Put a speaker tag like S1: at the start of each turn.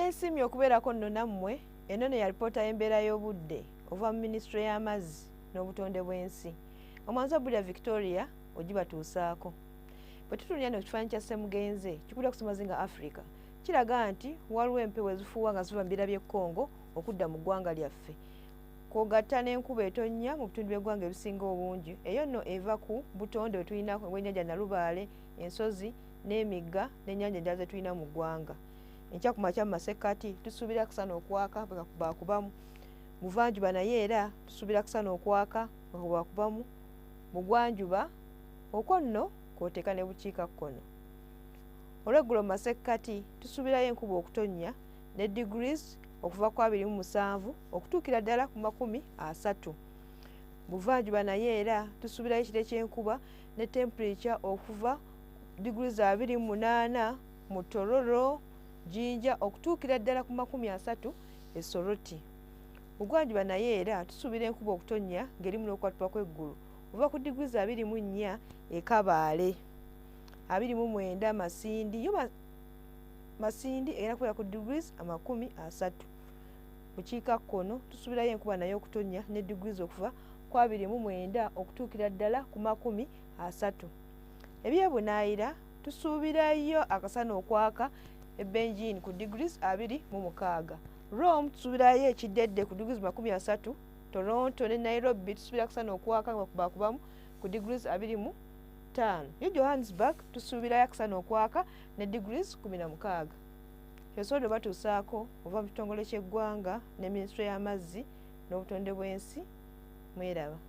S1: Nesiimye okubeerako nno nammwe. Eno ne ya lipoota y'embeera y'obudde ova mu Minisitule y'Amazzi n'Obutonde bw'Ensi. Omwanza Bulya Victoria ogibatuusaako. Bwe tutunuulira ku kifaananyi kya Ssemugenze kikulira ku Semazinga Africa kiraga nti waliwo empewo ezifuuwa nga ziva mu bibira by'e Congo okudda mu ggwanga lyaffe. Kw'ogatta n'enkuba etonnya mu bitundu by'eggwanga ebisinga obungi. Eyo nno eva ku butonde bwe tulina bw'ennyanja Nalubaale, ensozi n'emigga n'ennyanja endala ze tulina mu ggwanga. Enkya ku makya mu masekkati tusuubira kusana okwaka bwakubamu. Buvanjuba naye era tusuubira kusana okwaka bwakubamu. Bugwanjuba okwo nno kw'oteeka ne bukiikakkono. Olw'eggulo mu masekkati tusuubirayo enkuba okutonnya ne degrees okuva ku 27 okutuukira ddala ku 30. Buvanjuba naye era tusuubirayo ekire ky'enkuba ne temperature okuva degrees 28 mu Tororo, Jinja okutuukira ddala ku 30 e Soroti. Bugwanjuba naye era tusuubira enkuba okutonnya ng'erimu n'okukwatibwa kw'eggulu okuva ku degrees 24 e Kabaale, 29 Masindi. Yo Masindi era kubeera ku degrees 30. Bukiikakkono tusuubirayo enkuba nayo okutonnya ne degrees okuva ku 29 okutuukira ddala ku 30. Ebyebunaayira tusuubirayo akasana okwaka e Benjin ku degrees 26. Rome tusuubirayo ekiddedde ku degrees 30. Toronto ne Nairobi tusuubira kusana okwaka bakubamu ku degrees 25. Yo Johannesburg tusuubirayo akusana okwaka ne degrees 16. Ebisobodde batuusaako ova mu kitongole ky'eggwanga ne Minisitule y'Amazzi n'Obutonde bw'Ensi. Mweraba.